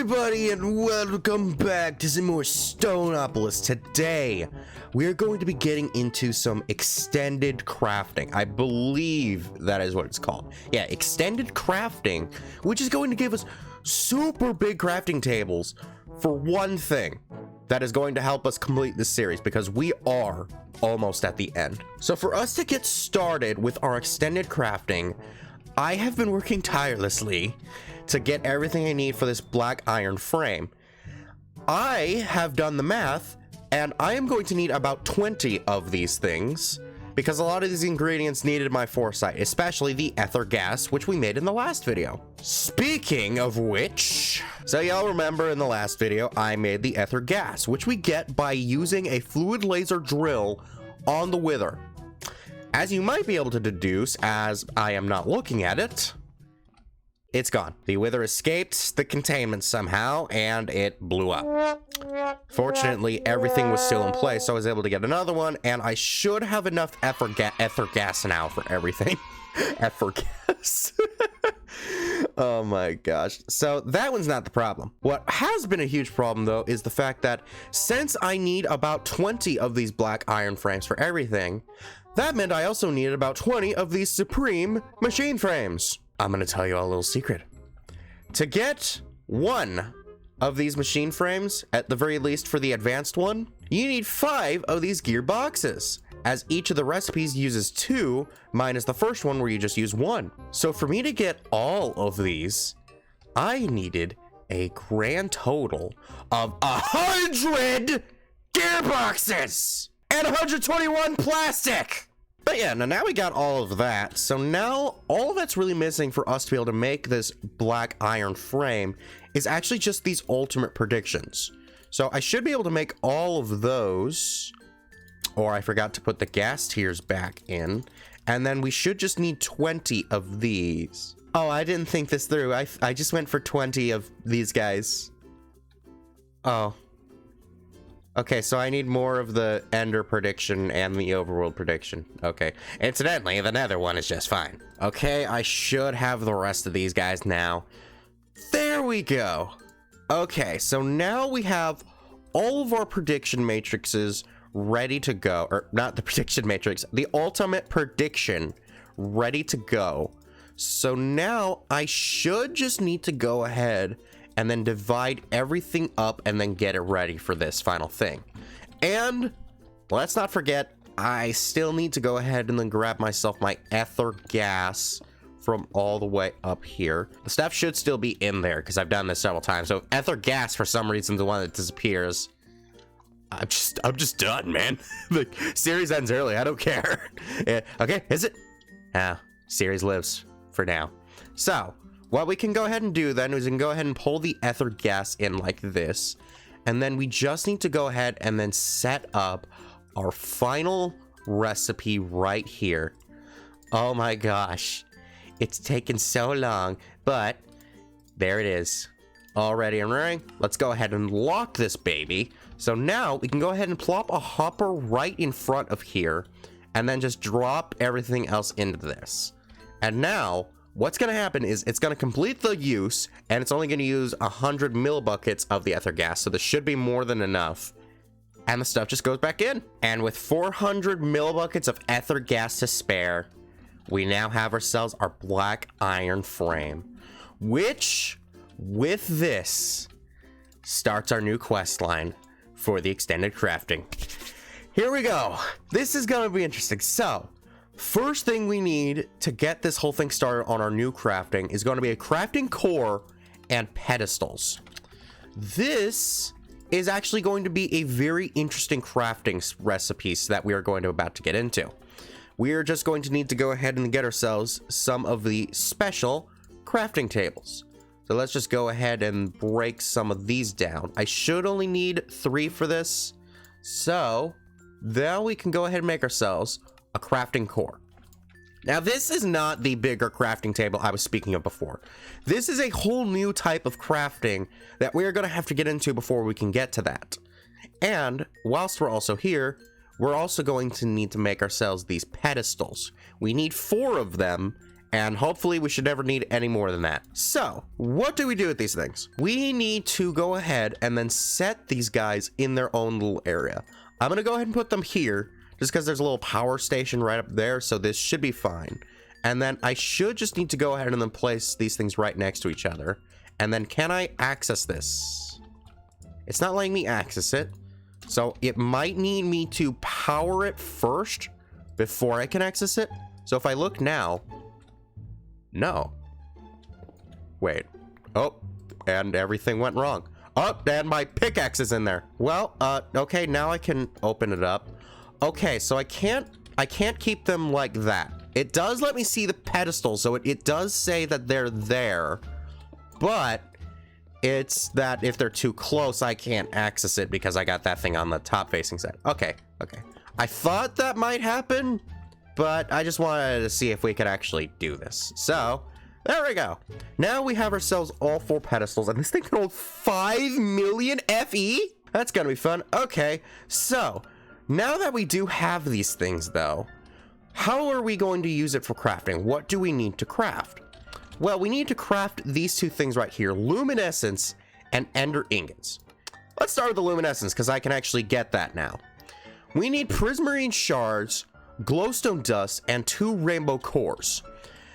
everybody, and welcome back to some more Stoneopolis. Today, we're going to be getting into some extended crafting. I believe that is what it's called. Yeah, extended crafting, which is going to give us super big crafting tables for one thing that is going to help us complete this series, because we are almost at the end. So for us to get started with our extended crafting, I have been working tirelessly to get everything I need for this black iron frame. I have done the math, and I am going to need about 20 of these things, because a lot of these ingredients needed my foresight, especially the ether gas, which we made in the last video. Speaking of which, so y'all remember in the last video, I made the ether gas, which we get by using a fluid laser drill on the wither. As you might be able to deduce, as I am not looking at it, it's gone. The wither escaped the containment somehow, and it blew up. Fortunately, everything was still in place, so I was able to get another one, and I should have enough ether gas now for everything. Ether gas. Oh my gosh. So that one's not the problem. What has been a huge problem, though, is the fact that since I need about 20 of these black iron frames for everything, that meant I also needed about 20 of these supreme machine frames. I'm gonna tell you a little secret. To get one of these machine frames, at the very least for the advanced one, you need 5 of these gearboxes, as each of the recipes uses 2, minus the first one where you just use 1. So for me to get all of these, I needed a grand total of 100 gearboxes and 121 plastic. But yeah, now we got all of that. So now all that's really missing for us to be able to make this black iron frame is actually just these ultimate predictions. So I should be able to make all of those, or I forgot to put the gas tiers back in. And then we should just need 20 of these. Oh, I didn't think this through. I just went for 20 of these guys. Oh. Okay, so I need more of the Ender prediction and the Overworld prediction. Okay. Incidentally, the Nether one is just fine. Okay, I should have the rest of these guys now. There we go. Okay, so now we have all of our prediction matrices ready to go. Or not the prediction matrix, the ultimate prediction ready to go. So now I should just need to go ahead and then divide everything up and then get it ready for this final thing. And let's not forget, I still need to go ahead and then grab myself my ether gas from all the way up here. The stuff should still be in there because I've done this several times. So if ether gas for some reason the one that disappears, I'm just done, man. The series ends early. I don't care. Yeah, okay, is it? Series lives for now. So what we can go ahead and do then is we can go ahead and pull the ether gas in like this. And then we just need to go ahead and then set up our final recipe right here. Oh my gosh. It's taken so long, but there it is. All ready and raring. Let's go ahead and lock this baby. So now we can go ahead and plop a hopper right in front of here and then just drop everything else into this. And now what's going to happen is it's going to complete the use, and it's only going to use 100 millibuckets of the ether gas, so this should be more than enough. And the stuff just goes back in. And with 400 millibuckets of ether gas to spare, we now have ourselves our black iron frame, which, with this, starts our new quest line for the extended crafting. Here we go. This is going to be interesting. So first thing we need to get this whole thing started on our new crafting is going to be a crafting core and pedestals. This is actually going to be a very interesting crafting recipe that we are going to about to get into. We are just going to need to go ahead and get ourselves some of the special crafting tables. So let's just go ahead and break some of these down. I should only need 3 for this. So now we can go ahead and make ourselves a crafting core. Now this is not the bigger crafting table I was speaking of before. This is a whole new type of crafting that we're going to have to get into before we can get to that. And whilst we're also here, we're also going to need to make ourselves these pedestals. We need 4 of them, And hopefully we should never need any more than that. So what do we do with these things? We need to go ahead and then set these guys in their own little area. I'm gonna go ahead and put them here just because there's a little power station right up there. So this should be fine. And then I should just need to go ahead and then place these things right next to each other. And then can I access this? It's not letting me access it. So it might need me to power it first before I can access it. So if I look now, no. Wait. Oh, and everything went wrong. Oh, and my pickaxe is in there. Well, okay, now I can open it up. Okay, so I can't keep them like that. It does let me see the pedestal, so it does say that they're there, but it's that if they're too close, I can't access it because I got that thing on the top facing side. Okay. I thought that might happen, but I just wanted to see if we could actually do this. So there we go. Now we have ourselves all 4 pedestals, and this thing can hold 5 million FE. That's gonna be fun. Okay, so now that we do have these things though, how are we going to use it for crafting? What do we need to craft? Well, we need to craft these 2 things right here, luminescence and ender ingots. Let's start with the luminescence because I can actually get that now. We need prismarine shards, glowstone dust, and 2 rainbow cores.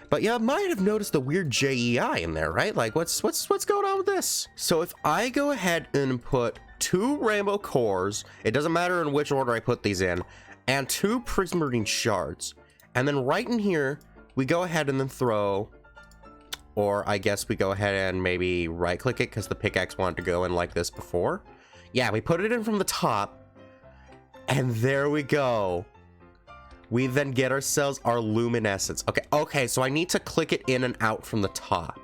But you might have noticed the weird JEI in there, right? Like what's going on with this? So if I go ahead and put 2 rainbow cores, it doesn't matter in which order I put these in, and 2 prismarine shards. And then right in here, we go ahead and then throw, or I guess we go ahead and maybe right click it because the pickaxe wanted to go in like this before. Yeah, we put it in from the top, and there we go. We then get ourselves our luminescence. Okay, so I need to click it in and out from the top.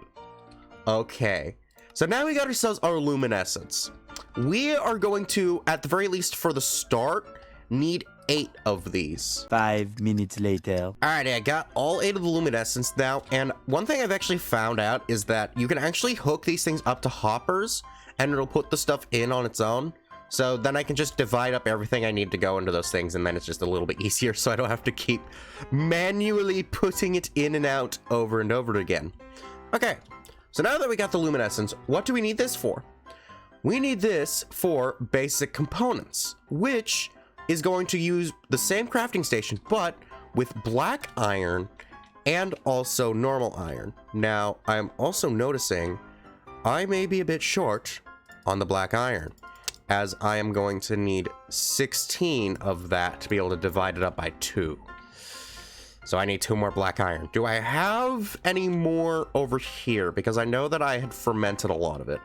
Okay, so now we got ourselves our luminescence. We are going to, at the very least for the start, need 8 of these. 5 minutes later. Alright, I got all 8 of the luminescence now, and one thing I've actually found out is that you can actually hook these things up to hoppers, and it'll put the stuff in on its own. So then I can just divide up everything I need to go into those things, and then it's just a little bit easier, so I don't have to keep manually putting it in and out over and over again. Okay, so now that we got the luminescence, what do we need this for? We need this for basic components, which is going to use the same crafting station, but with black iron and also normal iron. Now, I'm also noticing I may be a bit short on the black iron, as I am going to need 16 of that to be able to divide it up by 2. So I need 2 more black iron. Do I have any more over here? Because I know that I had fermented a lot of it.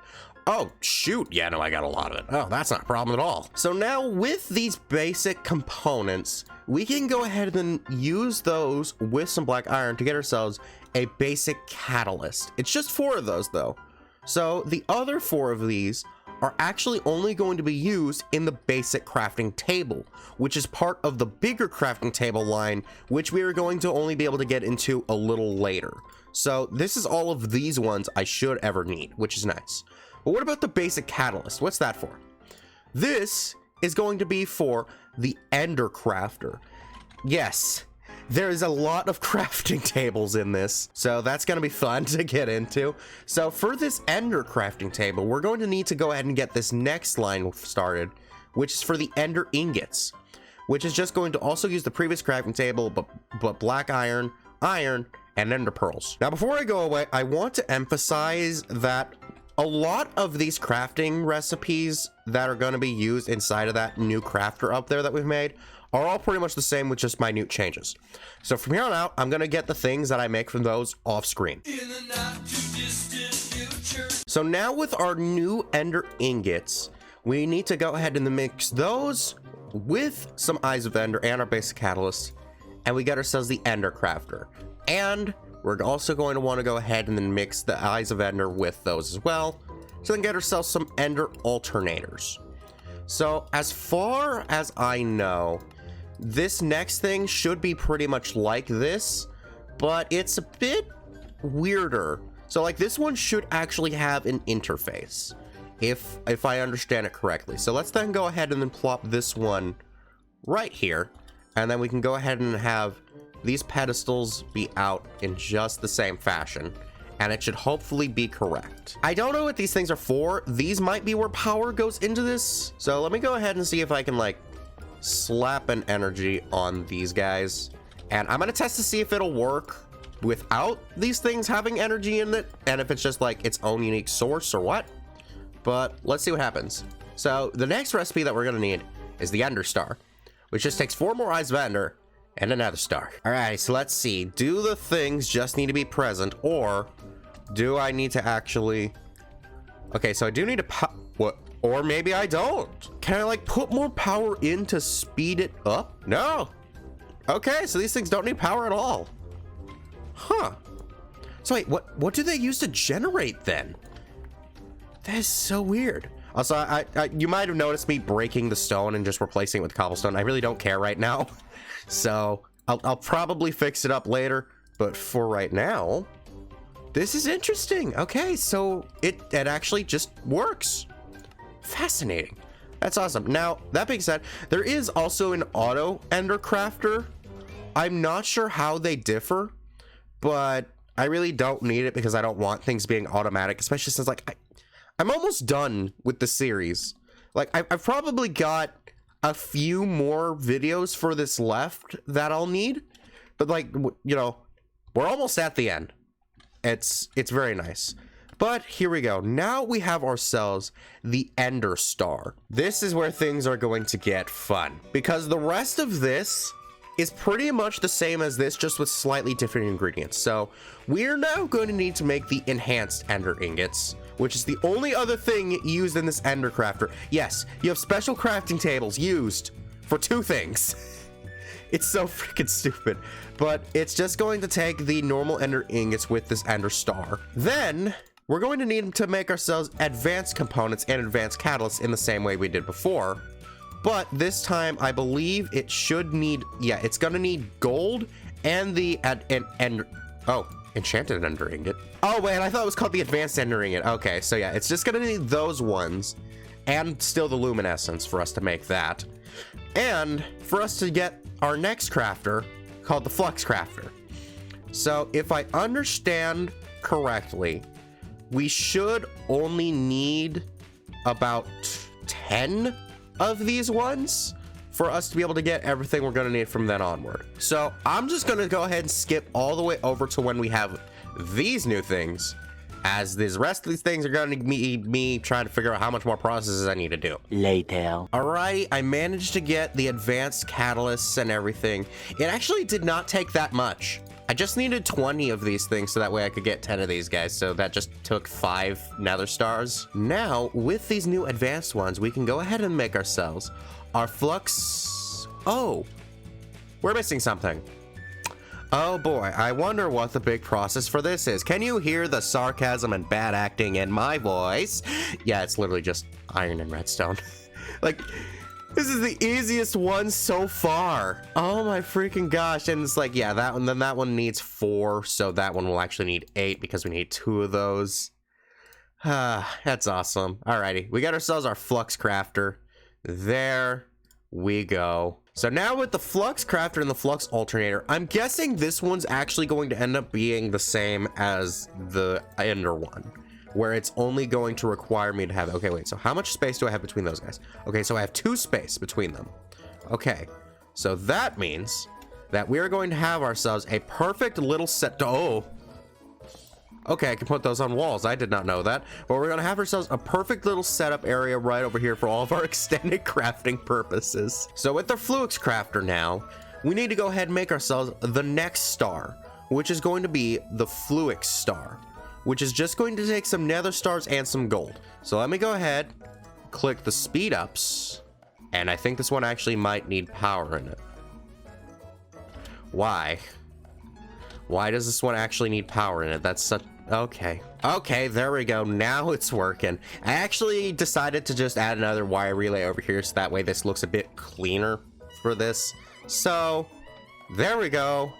Oh, shoot. Yeah, no, I got a lot of it. Oh, that's not a problem at all. So now with these basic components, we can go ahead and use those with some black iron to get ourselves a basic catalyst. It's just 4 of those though. So the other 4 of these are actually only going to be used in the basic crafting table, which is part of the bigger crafting table line, which we are going to only be able to get into a little later. So this is all of these ones I should ever need, which is nice. But what about the basic catalyst? What's that for? This is going to be for the ender crafter. Yes, there's a lot of crafting tables in this, so that's going to be fun to get into. So for this ender crafting table, we're going to need to go ahead and get this next line started, which is for the ender ingots, which is just going to also use the previous crafting table, but black iron, iron, and ender pearls. Now, before I go away, I want to emphasize that a lot of these crafting recipes that are going to be used inside of that new crafter up there that we've made are all pretty much the same with just minute changes. So from here on out, I'm going to get the things that I make from those off screen. So now with our new ender ingots, we need to go ahead and mix those with some eyes of ender and our basic catalyst, and we got ourselves the ender crafter. And we're also going to want to go ahead and then mix the eyes of ender with those as well, so then get ourselves some ender alternators. So as far as I know, this next thing should be pretty much like this, but it's a bit weirder. So like this one should actually have an interface, if I understand it correctly. So let's then go ahead and then plop this one right here, and then we can go ahead and have these pedestals be out in just the same fashion, and it should hopefully be correct. I don't know what these things are for. These might be where power goes into this. So let me go ahead and see if I can like slap an energy on these guys. And I'm gonna test to see if it'll work without these things having energy in it, and if it's just like its own unique source or what. But let's see what happens. So the next recipe that we're gonna need is the Ender Star, which just takes 4 more eyes of Ender and another star. All right, so let's see. Do the things just need to be present, or do I need to actually... Okay, so I do need to what? Or maybe I don't. Can I like put more power in to speed it up? No. Okay, so these things don't need power at all. Huh. So wait, what do they use to generate then? That is so weird. Also, you might have noticed me breaking the stone and just replacing it with cobblestone. I really don't care right now. So I'll probably fix it up later. But for right now, this is interesting. Okay, so it actually just works. Fascinating. That's awesome. Now, that being said, there is also an auto ender crafter. I'm not sure how they differ, but I really don't need it because I don't want things being automatic, especially since like I'm almost done with the series. Like I've probably got a few more videos for this left that I'll need, but like, you know, we're almost at the end. It's very nice. But here we go. Now we have ourselves the Ender Star. This is where things are going to get fun, because the rest of this is pretty much the same as this, just with slightly different ingredients. So we're now going to need to make the enhanced Ender ingots, which is the only other thing used in this Ender crafter. Yes, you have special crafting tables used for 2 things. It's so freaking stupid, but it's just going to take the normal Ender ingots with this Ender Star. Then we're going to need to make ourselves advanced components and advanced catalysts in the same way we did before. But this time, I believe it should need, yeah, it's gonna need gold and the enchanted Ender ingot. Oh wait, I thought it was called the advanced Ender ingot. Okay, so yeah, it's just gonna need those ones and still the luminescence for us to make that. And for us to get our next crafter called the Flux Crafter. So if I understand correctly, we should only need about 10 of these ones for us to be able to get everything we're going to need from then onward. So I'm just going to go ahead and skip all the way over to when we have these new things, as the rest of these things are going to need me trying to figure out how much more processes I need to do. Later. Alrighty, I managed to get the advanced catalysts and everything. It actually did not take that much. I just needed 20 of these things so that way I could get 10 of these guys. So that just took 5 nether stars. Now, with these new advanced ones, we can go ahead and make ourselves our flux. Oh, we're missing something. Oh boy, I wonder what the big process for this is. Can you hear the sarcasm and bad acting in my voice? Yeah, it's literally just iron and redstone. Like, this is the easiest one so far. Oh my freaking gosh. And it's like, yeah, that one, then that one needs 4. So that one will actually need 8 because we need 2 of those. That's awesome. Alrighty, we got ourselves our Flux Crafter. There we go. So now with the Flux Crafter and the Flux Alternator, I'm guessing this one's actually going to end up being the same as the Ender one, where it's only going to require me to have, okay, wait, so how much space do I have between those guys? Okay, so I have 2 space between them. Okay, so that means that we're going to have ourselves a perfect little set. Oh, okay, I can put those on walls. I did not know that. But we're going to have ourselves a perfect little setup area right over here for all of our extended crafting purposes. So with the Flux Crafter now, we need to go ahead and make ourselves the next star, which is going to be the Fluix Star, which is just going to take some nether stars and some gold. So let me go ahead, click the speed ups, and I think this one actually might need power in it. Why? Why does this one actually need power in it? That's such... Okay. Okay, there we go. Now it's working. I actually decided to just add another wire relay over here so that way this looks a bit cleaner for this. So, there we go.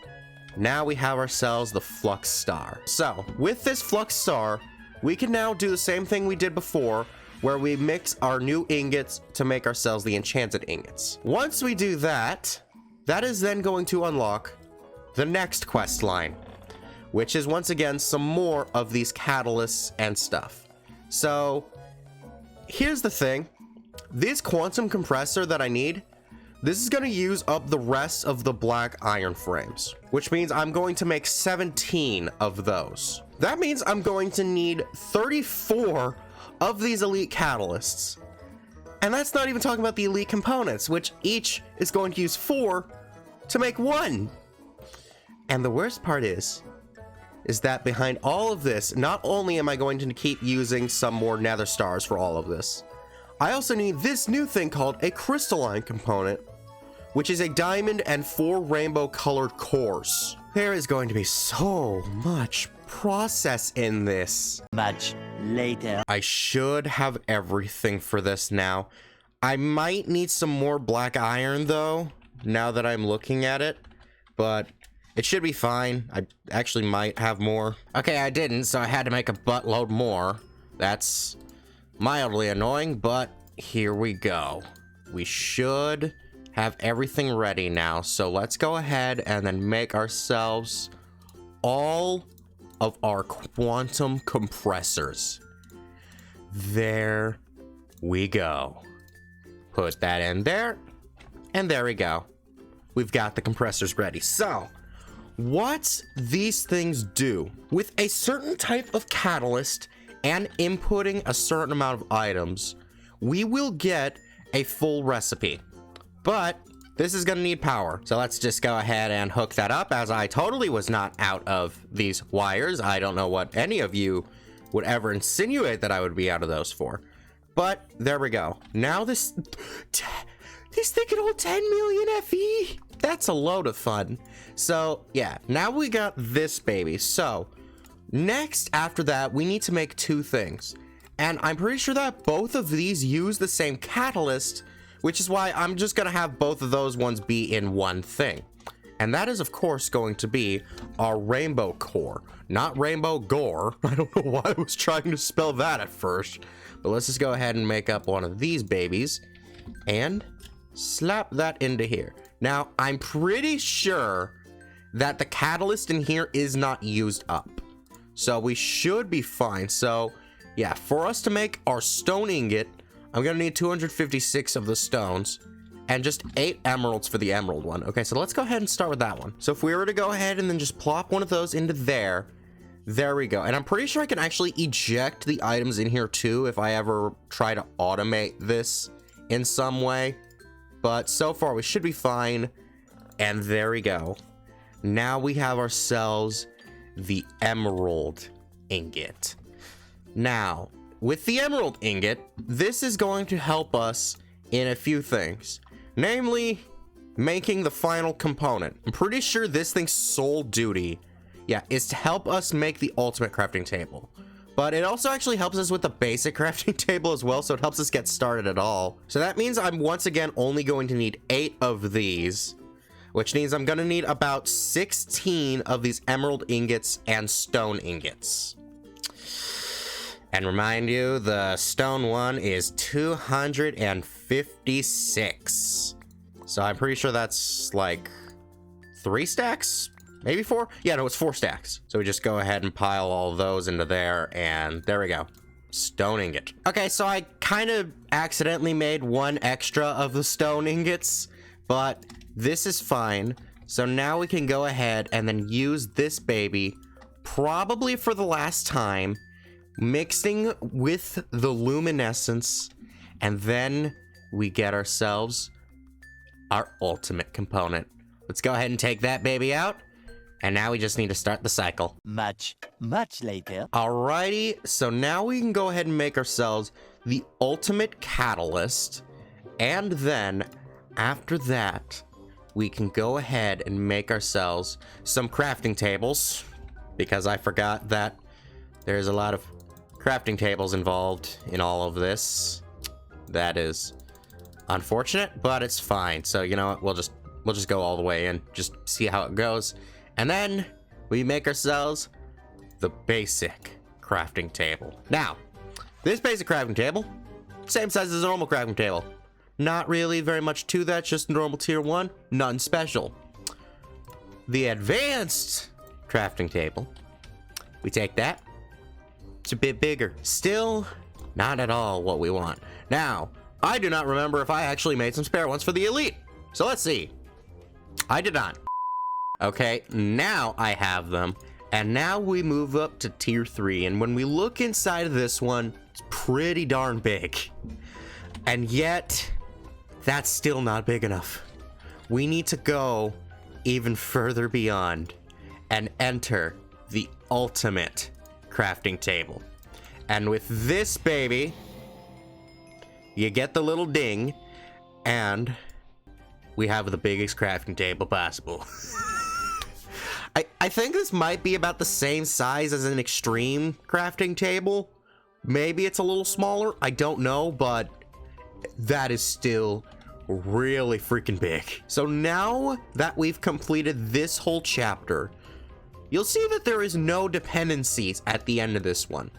Now we have ourselves the Flux Star. So, with this Flux Star, we can now do the same thing we did before, where we mix our new ingots to make ourselves the enchanted ingots. Once we do that, that is then going to unlock the next quest line, which is once again some more of these catalysts and stuff. So here's the thing. This quantum compressor that I need, this is going to use up the rest of the black iron frames, which means I'm going to make 17 of those. That means I'm going to need 34 of these elite catalysts. And that's not even talking about the elite components, which each is going to use 4 to make 1. And the worst part is that behind all of this, not only am I going to keep using some more nether stars for all of this, I also need this new thing called a crystalline component, which is a diamond and 4 rainbow colored cores. There is going to be so much process in this. Much later. I should have everything for this now. I might need some more black iron though, now that I'm looking at it, but it should be fine. I actually might have more. Okay, I didn't, so I had to make a buttload more. That's mildly annoying, but here we go. We should have everything ready now, so let's go ahead and then make ourselves all of our quantum compressors. There we go. Put that in there, and there we go. We've got the compressors ready. So what these things do with a certain type of catalyst and inputting a certain amount of items, we will get a full recipe. But this is gonna need power. So let's just go ahead and hook that up, as I totally was not out of these wires. I don't know what any of you would ever insinuate that I would be out of those for. But there we go. Now this thing can hold 10 million FE. That's a load of fun. So yeah, now we got this baby. So next after that, we need to make 2 things. And I'm pretty sure that both of these use the same catalyst, which is why I'm just gonna have both of those ones be in one thing. And that is of course going to be our rainbow core, not rainbow gore. I don't know why I was trying to spell that at first, but let's just go ahead and make up one of these babies and slap that into here. Now, I'm pretty sure that the catalyst in here is not used up, so we should be fine. So yeah, for us to make our stone ingot, I'm gonna need 256 of the stones and just 8 emeralds for the emerald one. Okay, so let's go ahead and start with that one. So if we were to go ahead and then just plop one of those into there we go. And I'm pretty sure I can actually eject the items in here too if I ever try to automate this in some way. But so far we should be fine. And there we go. Now we have ourselves the emerald ingot. Now, with the emerald ingot, this is going to help us in a few things. Namely, making the final component. I'm pretty sure this thing's sole duty, is to help us make the ultimate crafting table. But it also actually helps us with the basic crafting table as well, so it helps us get started at all. So that means I'm once again only going to need 8 of these, which means I'm gonna need about 16 of these emerald ingots and stone ingots. And remind you, the stone one is 256. So I'm pretty sure that's like 3 stacks? Maybe 4? Yeah, no, it's 4 stacks. So we just go ahead and pile all those into there, and there we go. Stone ingot. Okay, so I kind of accidentally made 1 extra of the stone ingots, but this is fine. So now we can go ahead and then use this baby, probably for the last time, mixing with the luminescence, and then we get ourselves our ultimate component. Let's go ahead and take that baby out, and now we just need to start the cycle. Much later. Alrighty, so now we can go ahead and make ourselves the ultimate catalyst, and then after that we can go ahead and make ourselves some crafting tables, because I forgot that there's a lot of crafting tables involved in all of this. That is unfortunate, but it's fine. So you know what, we'll just go all the way in, just see how it goes, and then we make ourselves the basic crafting table. Now, this basic crafting table, same size as a normal crafting table. Not really very much to that, just normal tier 1, nothing special. the advanced crafting table, we take that. It's a bit bigger. Still not at all what we want. Now, I do not remember if I actually made some spare ones for the elite. So let's see. I did not. Okay, now I have them. And now we move up to tier 3. And when we look inside of this one, it's pretty darn big. And yet, that's still not big enough. We need to go even further beyond and enter the ultimate crafting table. And with this baby, you get the little ding, and we have the biggest crafting table possible. I think this might be about the same size as an extreme crafting table. Maybe it's a little smaller, I don't know, but that is still really freaking big. So now that we've completed this whole chapter, you'll see that there is no dependencies at the end of this one.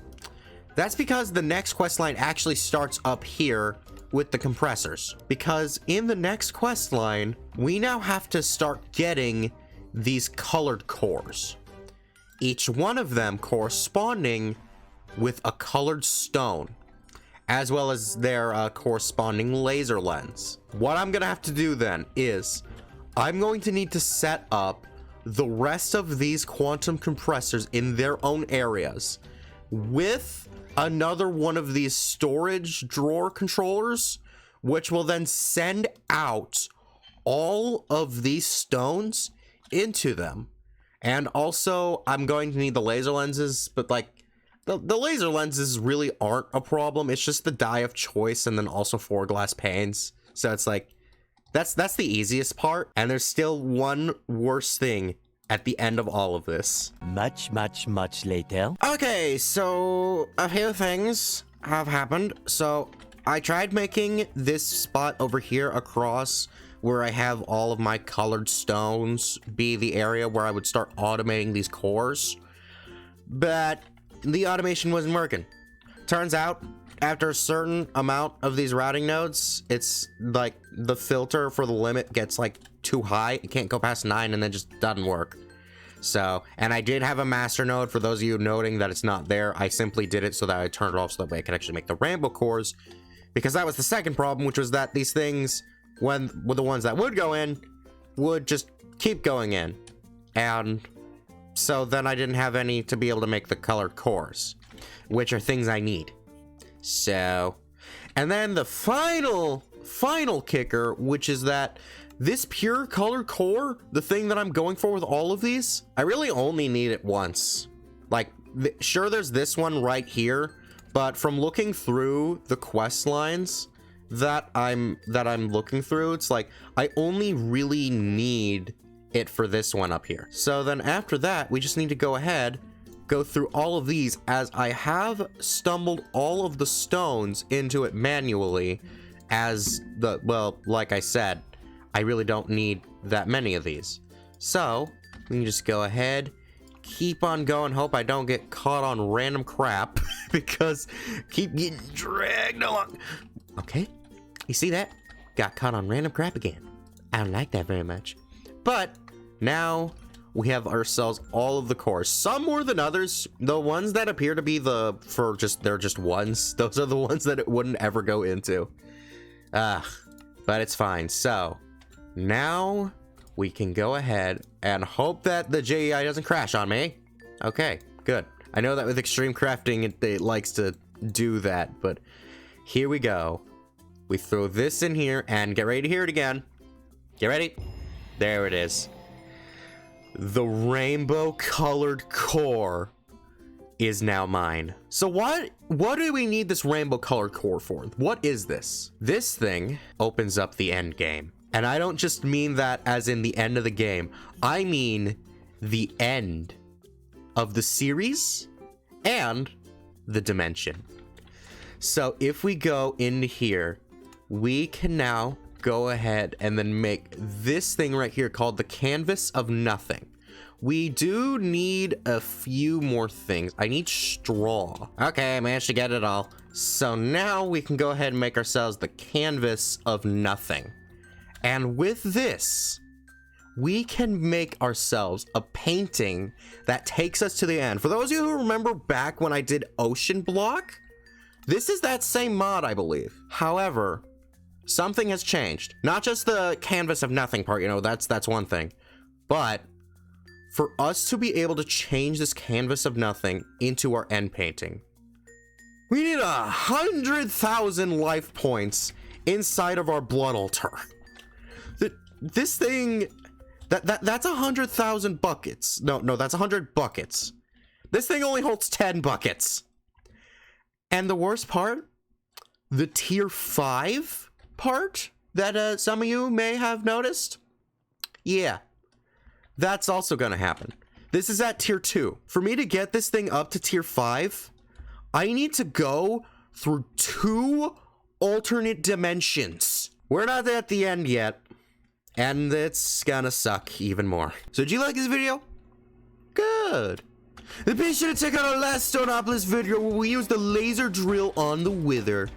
That's because the next quest line actually starts up here with the compressors. Because in the next quest line, we now have to start getting these colored cores. Each one of them corresponding with a colored stone, as well as their corresponding laser lens. What I'm gonna have to do then is I'm going to need to set up the rest of these quantum compressors in their own areas with another one of these storage drawer controllers, which will then send out all of these stones into them. And also I'm going to need the laser lenses, but like the laser lenses really aren't a problem. It's just the die of choice and then also 4 glass panes. So it's like that's the easiest part, and there's still one worse thing at the end of all of this. Much later. Okay, so a few things have happened. So I tried making this spot over here across where I have all of my colored stones be the area where I would start automating these cores, but the automation wasn't working. Turns out after a certain amount of these routing nodes, it's like the filter for the limit gets like too high. It can't go past 9 and then just doesn't work. So, and I did have a master node. For those of you noting that it's not there, I simply did it so that I turned it off so that way I could actually make the rainbow cores, because that was the second problem, which was that these things, when with the ones that would go in, would just keep going in. And so then I didn't have any to be able to make the colored cores, which are things I need. So, and then the final kicker, which is that this pure color core, the thing that I'm going for with all of these, I really only need it once. Like, sure, there's this one right here, but from looking through the quest lines that I'm looking through, it's like I only really need it for this one up here. So then after that, we just need to go ahead, go through all of these, as I have stumbled all of the stones into it manually, as the, well, like I said, I really don't need that many of these. So we can just go ahead, keep on going, hope I don't get caught on random crap because keep getting dragged along. Okay, you see that? Got caught on random crap again. I don't like that very much. But now we have ourselves all of the cores, some more than others. The ones that appear to be they're just ones. Those are the ones that it wouldn't ever go into. But it's fine. So now we can go ahead and hope that the JEI doesn't crash on me. Okay, good. I know that with extreme crafting, it likes to do that, but here we go. We throw this in here and get ready to hear it again. Get ready. There it is. The rainbow colored core is now mine. So what do we need this rainbow colored core for? What is this? This thing opens up the end game. And I don't just mean that as in the end of the game. I mean the end of the series and the dimension. So if we go into here, we can now go ahead and then make this thing right here called the canvas of nothing. We do need a few more things. I need straw. Okay, I managed to get it all. So now we can go ahead and make ourselves the canvas of nothing. And with this, we can make ourselves a painting that takes us to the end. For those of you who remember back when I did Ocean Block, this is that same mod, I believe. However, something has changed. Not just the canvas of nothing part, you know, that's one thing. But for us to be able to change this canvas of nothing into our end painting, we need 100,000 life points inside of our blood altar. This thing, that's 100,000 buckets. No, that's 100 buckets. This thing only holds 10 buckets. And the worst part, the tier 5 part that some of you may have noticed, yeah, that's also gonna happen. This is at tier 2. For me to get this thing up to tier 5, I need to go through 2 alternate dimensions. We're not at the end yet, and it's gonna suck even more. So did you like this video? Good. Then be sure to check out our last Stoneopolis video where we use the laser drill on the Wither